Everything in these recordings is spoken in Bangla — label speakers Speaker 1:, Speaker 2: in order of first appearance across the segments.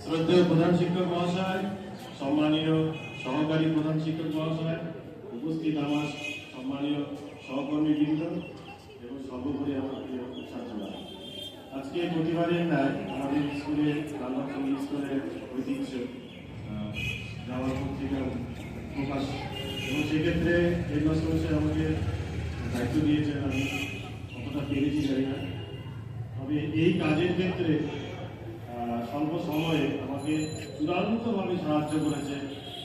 Speaker 1: শ্রদ্ধেয় প্রধান শিক্ষক মহাশয়, সম্মানীয় সহকারী প্রধান শিক্ষক মহাশয়, উপস্থিত আমার সম্মানীয় সহকর্মীবৃন্দ এবং সর্বোপরি আমার প্রিয় ছাত্ররা, আজকে প্রতিবারের ন্যায় আমাদের স্কুলের লালবাগ সঙ্গীত স্কুলের ঐতিহ্য যাওয়ার পত্রিকা প্রকাশ, এবং সেক্ষেত্রে হেডমাস্টার আমাকে দায়িত্ব দিয়েছেন। আমি কতটা পেরেছি জানি না, তবে এই কাজের ক্ষেত্রে স্বল্প সময়ে আমাকে চূড়ান্তভাবে সাহায্য করেছে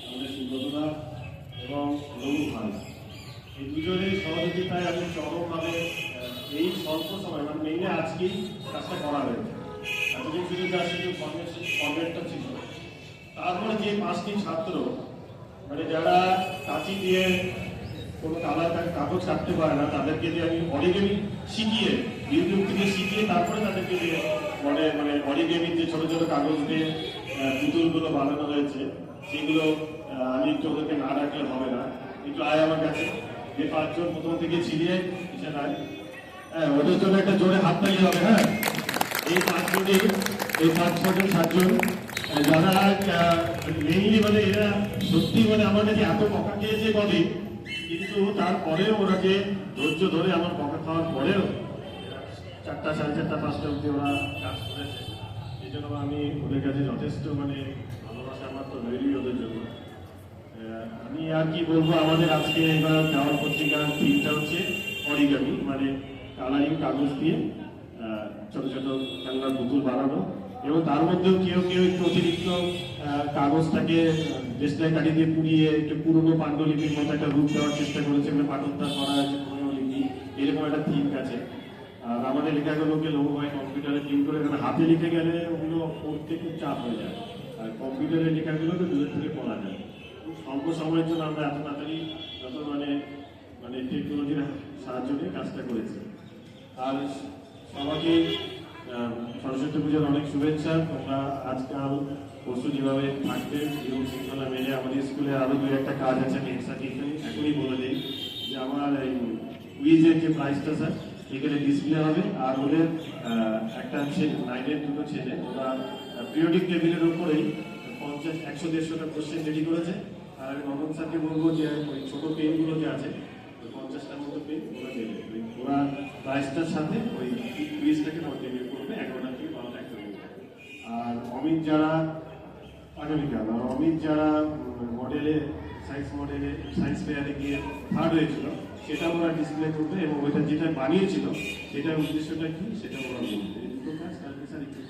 Speaker 1: আমাদের সুব্রতদা এবং রঘু ভাই। এই দুজনের সহযোগিতায় আমি চরমভাবে এই স্বল্প সময় মানে মেইনে আজকেই কাজটা করা হয়েছে। এতদিন শুধু যার শুধু ফর্মেটটা ছিল, তারপরে যে 5টি ছাত্র মানে যারা কাঁচি দিয়ে কোনো কাগজ কাটতে পারে না, তাদেরকে দিয়ে আমি অরিগেমি শিখিয়ে, ইউটিউব থেকে শিখিয়ে তারপরে তাদেরকে দিয়ে মানে অরিগেমির যে ছোট ছোট কাগজ দিয়ে পুতুলগুলো বানানো হয়েছে, সেগুলো আমি একটু ওদেরকে না রাখলে হবে না। একটু আয় আমার কাছে, যে 5 জন প্রথম থেকে ছিলিয়ে এসে নাই, হ্যাঁ ওদের জন্য একটা জোরে হাত তালি হবে। হ্যাঁ, এই 5-6জন 7জন যারা মেইনলি মানে এরা সত্যি মানে আমার কাছে এত বকা খেয়েছে বলে, কিন্তু তারপরেও ওরা যে ধৈর্য ধরে আমার বকা খাওয়ার পরেও 4টা, 4:30, 5টা অবধি ওরা কাজ করেছে। এই জন্য আমি ওদের কাছে যথেষ্ট মানে ভালোবাসা আমার তো তৈরি ওদের জন্য। আমি আর কি বলবো, আমাদের আজকে এবার যাওয়ার পত্রিকার থিমটা হচ্ছে অরিগামি, মানে কালারিং কাগজ দিয়ে ছোট ছোট খেলনার পুতুল বানানো, এবং তার মধ্যেও কেউ কেউ একটু অতিরিক্ত কাগজটাকে দেশলাই কাঠি দিয়ে পুড়িয়ে একটু পুরনো পাণ্ডুলিপির মতো একটা রূপ দেওয়ার চেষ্টা করেছে, মানে পাঠোদ্ধার করা হয়েছে পুরনো লিপি, এরকম একটা থিম আছে। আর আমাদের লেখাগুলোকে লোক হয় কম্পিউটারে প্রিন্ট করে, কারণ হাতে লিখে গেলে ওগুলো পড়তে খুব চাপ হয়ে যায়, আর কম্পিউটারের লেখাগুলোকে দূরের থেকে পড়া যায়। স্বল্প সময়ের জন্য আমরা এত তাড়াতাড়ি যত মানে টেকনোলজির সাহায্য নিয়ে কাজটা করেছি। আর সবাইকে সরস্বতী পুজোর অনেক শুভেচ্ছা। তোমরা আজকাল পরশু যেভাবে থাকবে এবং শৃঙ্খলা মেনে, আমাদের স্কুলে আরো 2-1টা কাজ আছে, আমি এখনই বলে দিই যে আমার এই কুইজের যে প্রাইজটা স্যার এখানে ডিসপ্লে হবে। আর ওদের একটা 9-এর 2টো ছেলে ওরা পিরিয়ডিক টেবিলের উপরেই 50-100-150টা কোশ্চেন রেডি করেছে। আর আমি নবম স্যারকে বলবো যে ওই ছোটো পেনগুলো যে আছে 50টার মতো পেন ওরা দেবে, ওরা প্রাইজটার সাথে ওই কুইজটাকে কন্টিনিউ করবে 11টা থেকে 12টা একটা মধ্যে। আর অমিত যারা আগামীকাল, আর অমিত যারা সায়েন্স ফেয়ারে গিয়ে 3rd হয়েছিল, সেটা ওরা ডিসপ্লে করবে, এবং ওইটা যেটা বানিয়েছিল সেটার উদ্দেশ্যটা কি সেটা ওরা বলবে। এই দুটো কাজ কালকে স্যার একটু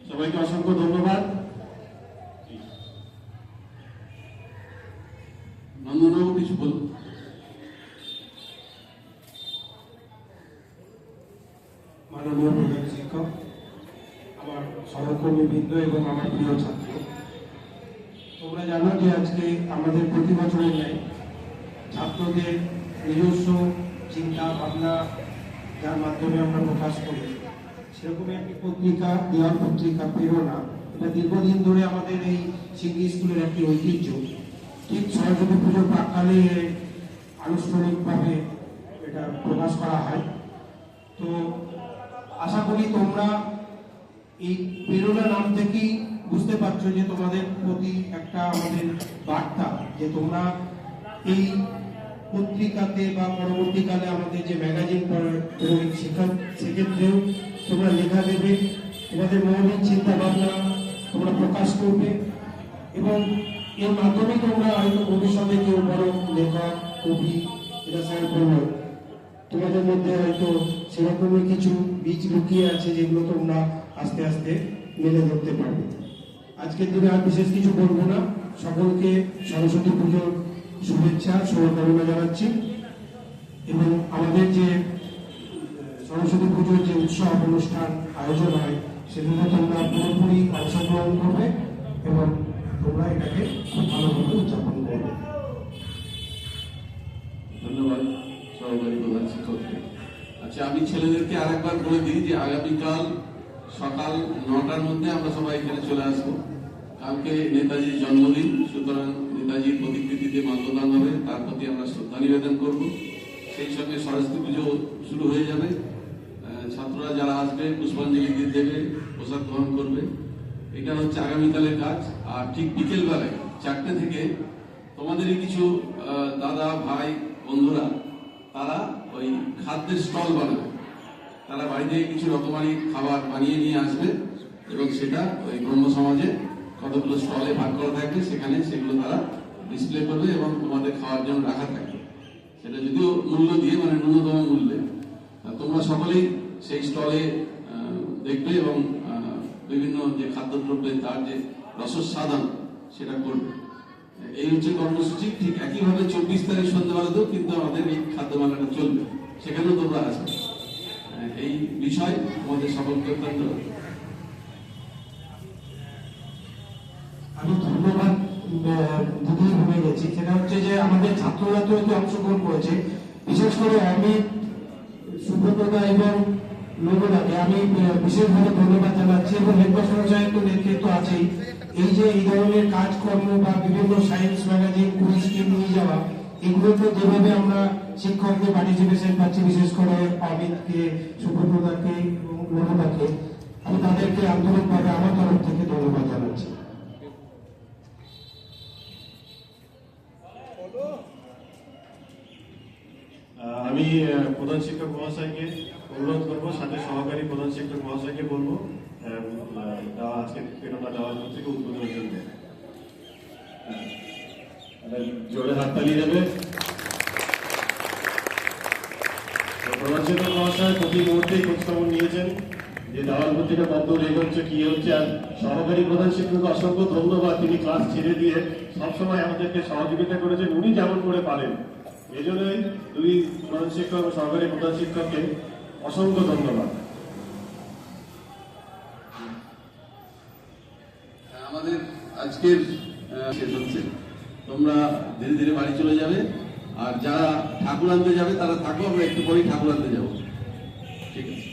Speaker 1: সবাইকে অসংখ্য ধন্যবাদ।
Speaker 2: নন্দনবাবু কিছু বলুন।
Speaker 3: মাননীয় প্রধান শিক্ষক, আমার সহকর্মীবৃন্দ এবং আমার প্রিয় ছাত্র, তোমরা জানো যে আজকে আমাদের প্রতি বছরের ন্যায় ছাত্রদের নিজস্ব চিন্তা ভাবনা যার মাধ্যমে আমরা প্রকাশ করি, সেরকমই একটি পত্রিকা, দেওয়াল পত্রিকা প্রেরণা, এটা দীর্ঘদিন ধরে আমাদের এই সিঙ্গি স্কুলের একটি ঐতিহ্য। ঠিক সরস্বতী পুজোর প্রাক্কালে আনুষ্ঠানিকভাবে এটা প্রকাশ করা হয়। তো আশা করি তোমরা এই প্রেরণা নাম থেকেই বুঝতে পারছো যে তোমাদের প্রতি একটা আমাদের বার্তা, যে তোমরা এই পত্রিকাতে বা পরবর্তীকালে আমাদের যে ম্যাগাজিন সেক্ষেত্রেও তোমরা লেখা দেবে, তোমাদের মৌলিক চিন্তা ভাবনা তোমরা প্রকাশ করবে, এবং এর মাধ্যমে তোমরা হয়তো ভবিষ্যতে কেউ বড় লেখক, কবি, এটা স্যার বললো, তোমাদের মধ্যে হয়তো সেরকমই কিছু বীজ লুকিয়ে আছে যেগুলো তোমরা আস্তে আস্তে মেলে ধরতে পারবে। আজকের দিনে আর বিশেষ কিছু বলবো না, সকলকে সরস্বতী পুজোর শুভেচ্ছা, শুভকামনা জানাচ্ছি। এবং আমাদের যে সরস্বতী পুজোর যে উৎসব অনুষ্ঠান আয়োজন হয়, সেগুলো তোমরা পুরোপুরি অংশগ্রহণ করবে এবং তোমরা এটাকে খুব ভালোভাবে উদযাপন করবে।
Speaker 2: ধন্যবাদ সহকারী প্রধান শিক্ষককে। আচ্ছা, আমি ছেলেদেরকে আরেকবার বলে দিই যে আগামীকাল সকাল 9টার মধ্যে আমরা সবাই এখানে চলে আসবো। কালকে নেতাজির জন্মদিন, সুতরাং নেতাজির প্রতিকৃতিতে মাল্যদান হবে, তার প্রতি আমরা শ্রদ্ধা নিবেদন করব। সেই সঙ্গে সরস্বতী পুজো শুরু হয়ে যাবে। ছাত্ররা যারা আসবে পুষ্পাঞ্জলি দেবে, প্রসাদ গ্রহণ করবে। এটা হচ্ছে আগামীকালের কাজ। আর ঠিক বিকেল বেলায় 4টে থেকে তোমাদেরই কিছু দাদা ভাই বন্ধুরা তারা ওই খাদ্যের স্টল বানাবে। তারা বাড়ি থেকে কিছু রকমারি খাবার বানিয়ে নিয়ে আসবে এবং সেটা ওই ব্রহ্ম সমাজে কতগুলো স্টলে ভাগ করা থাকবে, সেখানে সেগুলো তারা ডিসপ্লে করবে এবং তোমাদের খাওয়ার জন্য রাখা থাকবে। সেটা যদিও মূল্য দিয়ে, মানে ন্যূনতম মূল্যে। তোমরা সকলেই সেই স্টলে দেখবে এবং বিভিন্ন যে খাদ্যদ্রব্যের তার যে রসস্বাদন সেটা করবে। এই হচ্ছে কর্মসূচি। ঠিক একইভাবে 24 তারিখ সন্ধ্যাবেলাতেও কিন্তু আমাদের এই খাদ্য মেলাটা চলবে, সেখানেও তোমরা আসবে। এই বিষয় আমাদের সকলকে অত্যন্ত
Speaker 3: আমি ধন্যবাদ দিদি ভুলে গেছি, সেটা হচ্ছে যে আমাদের ছাত্ররা তো এতে অংশগ্রহণ করেছে, বিশেষ করে অমিত, সুব্রতদা এবং নবদাকে আমি বিশেষভাবে ধন্যবাদ জানাচ্ছি এবং হেডমাস্টার সাহেব তো নেতৃত্ব আছেই। এই যে এই ধরনের কাজকর্ম বা বিভিন্ন সায়েন্স ম্যাগাজিন কুইজকে নিয়ে যাওয়া, এগুলো তো যেভাবে আমরা শিক্ষকদের পার্টিসিপেশন পাচ্ছি, বিশেষ করে অমিতকে, সুব্রতদাকে এবং নবদাকে, আমি তাদেরকে আন্তরিকভাবে আমার তরফ থেকে ধন্যবাদ জানাচ্ছি।
Speaker 1: আমি প্রধান শিক্ষক মহাশয়কে অনুরোধ করবো, সাথে সহকারী প্রধান শিক্ষক মহাশয়কে বলবো আজকে প্রেরণা দেওয়ার থেকে উদ্বোধনের জন্য। জোরে হাততালি দেবে। প্রধান শিক্ষক মহাশয় প্রতি মুহূর্তেই খোঁজখবর নিয়েছেন যে দেওয়াল পত্রিকা কত রেগচ্ছে, কি হচ্ছে। আর সহকারী প্রধান শিক্ষক অসংখ্য ধন্যবাদ, তিনি ক্লাস ছেড়ে দিয়ে সবসময় আমাদেরকে সহযোগিতা করেছেন উনি যেমন করে পারেন। এই জন্যই দুই প্রধান শিক্ষক ও সহকারী প্রধান শিক্ষককে অসংখ্য ধন্যবাদ।
Speaker 2: আমাদের আজকের শেষ হচ্ছে। তোমরা ধীরে ধীরে বাড়ি চলে যাবে, আর যারা ঠাকুর আনতে যাবে তারা থাকো, আমরা একটু পরেই ঠাকুর আনতে যাবো। ঠিক আছে।